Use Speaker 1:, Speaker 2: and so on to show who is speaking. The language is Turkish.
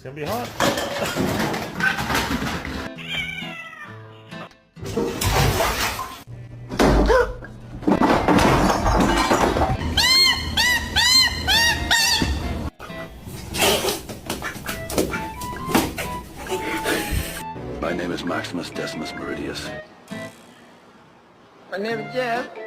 Speaker 1: It's gonna be hot.
Speaker 2: My name is Maximus Decimus Meridius.
Speaker 3: My name is Jeff.